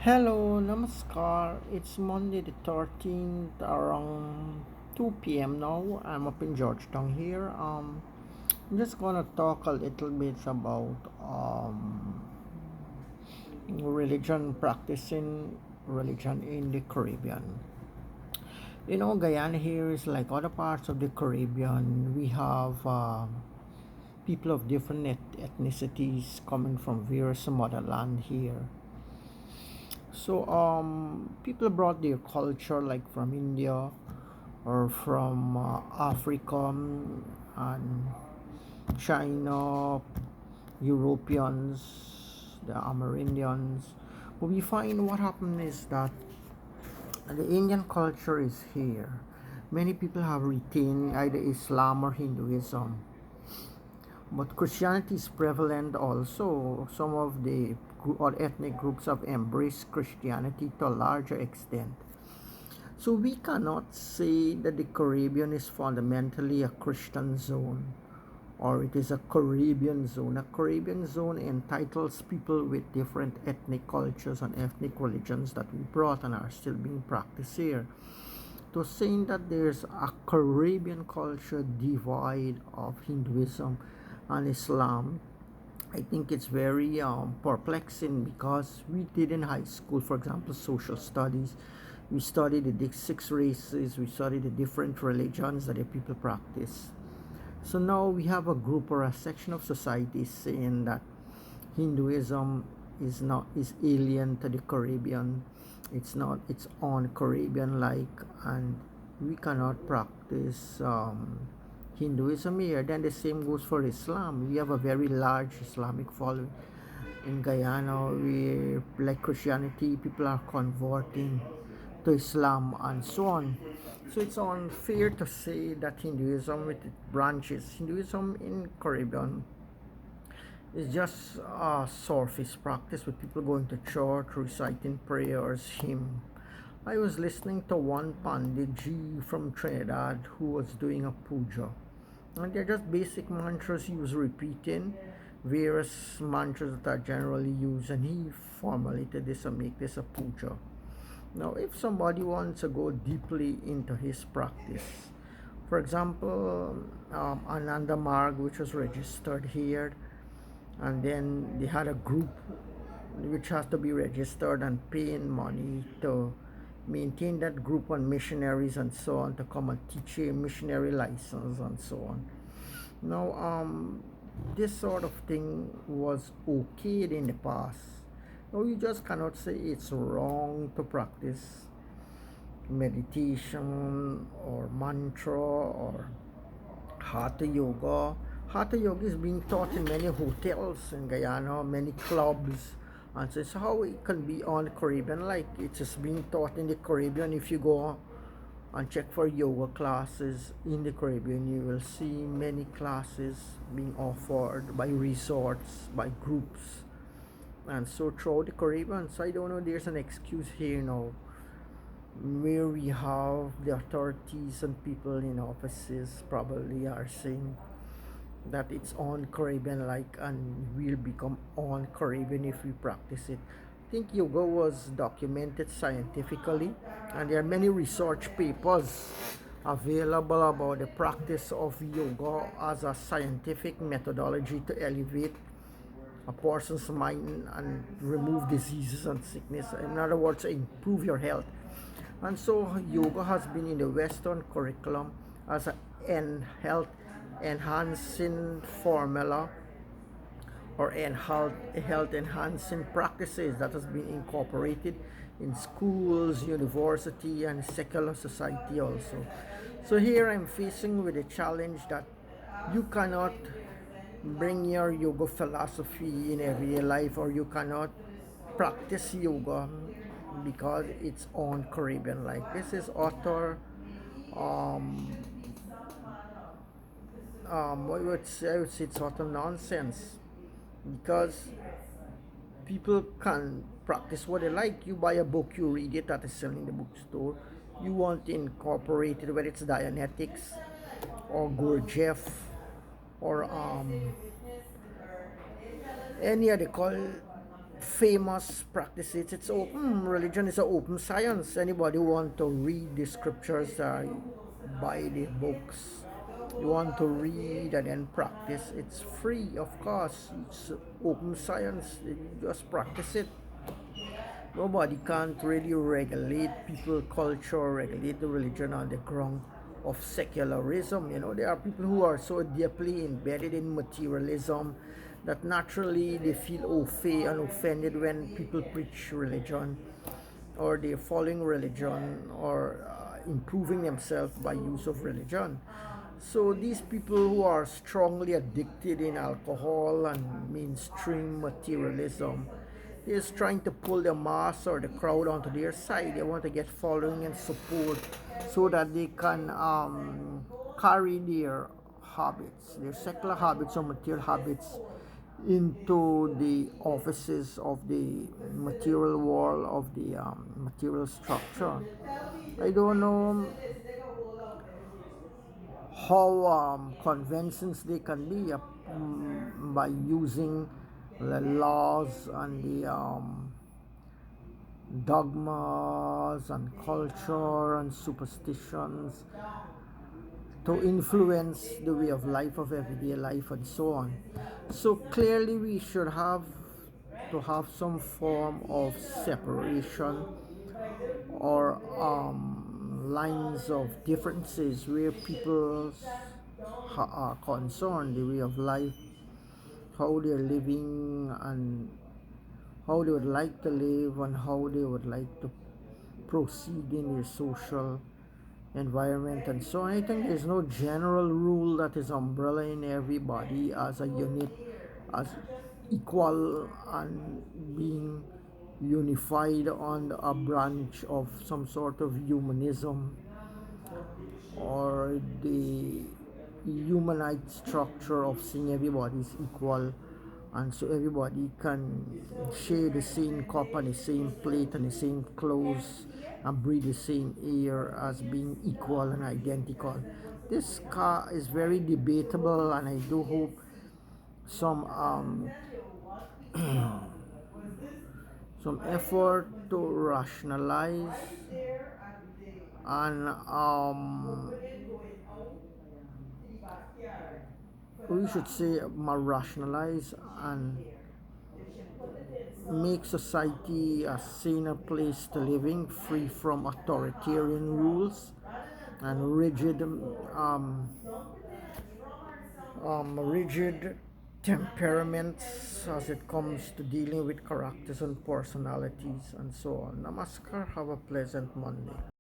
Hello, namaskar. It's Monday the 13th around 2 p.m. now. I'm up in Georgetown here. I'm just gonna talk a little bit about practicing religion in the Caribbean. Guyana here is like other parts of the Caribbean. We have people of different ethnicities coming from various motherland here. So people brought their culture like from India or from Africa and China, Europeans, the Amerindians. But we find what happened is that the Indian culture is here. Many people have retained either Islam or Hinduism, but Christianity is prevalent also. Some of the or ethnic groups have embraced Christianity to a larger extent. So we cannot say that the Caribbean is fundamentally a Christian zone or it is a Caribbean zone. A Caribbean zone entitles people with different ethnic cultures and ethnic religions that we brought and are still being practiced here. To saying that there's a Caribbean culture divide of Hinduism and Islam, I think it's very perplexing because we did in high school, for example, social studies. We studied the six races, we studied the different religions that the people practice. So now we have a group or a section of society saying that Hinduism is alien to the Caribbean. It's not its own Caribbean like, and we cannot practice Hinduism here. Then the same goes for Islam. We have a very large Islamic following in Guyana. We like Christianity, people are converting to Islam and so on. So it's unfair to say that Hinduism with its branches, Hinduism in Caribbean is just a surface practice with people going to church, reciting prayers, hymn. I was listening to one Panditji from Trinidad who was doing a puja. And they're just basic mantras he was repeating, various mantras that are generally used, and he formulated this and make this a puja. Now, if somebody wants to go deeply into his practice, for example, Ananda Marg, which was registered here, and then they had a group which has to be registered and paying money to maintain that group on missionaries and so on to come and teach a missionary license and so on. Now, this sort of thing was okayed in the past. Now, you just cannot say it's wrong to practice meditation or mantra or hatha yoga. Hatha yoga is being taught in many hotels in Guyana, many clubs, and so it's how it can be on Caribbean like. It's just being taught in the Caribbean. If you go and check for yoga classes in the Caribbean, you will see many classes being offered by resorts, by groups, and so throughout the Caribbean. So I don't know, there's an excuse here now where we have the authorities and people in offices probably are saying that it's on Caribbean like and will become on Caribbean if we practice it. I think yoga was documented scientifically, and there are many research papers available about the practice of yoga as a scientific methodology to elevate a person's mind and remove diseases and sickness. In other words, improve your health. And so yoga has been in the Western curriculum as a health enhancing formula or health enhancing practices that has been incorporated in schools, university, and secular society also. So here I'm facing with a challenge that you cannot bring your yoga philosophy in everyday life, or you cannot practice yoga because it's on Caribbean like. This is utter um, I would say it's utter nonsense because people can practice what they like. You buy a book, you read it that is selling in the bookstore. You want to incorporate it, whether it's Dianetics or Gurdjieff or any other call famous practices. It's open. Religion is an open science. Anybody want to read the scriptures, buy the books. You want to read and then practice. It's free, of course. It's open science. You just practice it. Nobody can't really regulate people culture or regulate the religion on the ground of secularism. There are people who are so deeply embedded in materialism that naturally they feel and offended when people preach religion, or they're following religion, or improving themselves by use of religion. So these people who are strongly addicted in alcohol and mainstream materialism is trying to pull the mass or the crowd onto their side. They want to get following and support so that they can carry their habits, their secular habits or material habits, into the offices of the material world, of the material structure. I don't know how conventions they can be by using the laws and the dogmas and culture and superstitions to influence the way of life, of everyday life, and so on. So clearly we should have to have some form of separation, or lines of differences where people are concerned, the way of life, how they're living, and how they would like to live, and how they would like to proceed in their social environment, and so on. I think there's no general rule that is umbrella in everybody as a unit, as equal, and being unified on a branch of some sort of humanism, or the humanite structure of seeing everybody is equal, and so everybody can share the same cup and the same plate and the same clothes and breathe the same air as being equal and identical. This car is very debatable, and I do hope some some effort to rationalize and we should say more rationalize and make society a saner place to living, free from authoritarian rules and rigid temperaments as it comes to dealing with characters and personalities and so on. Namaskar. Have a pleasant Monday.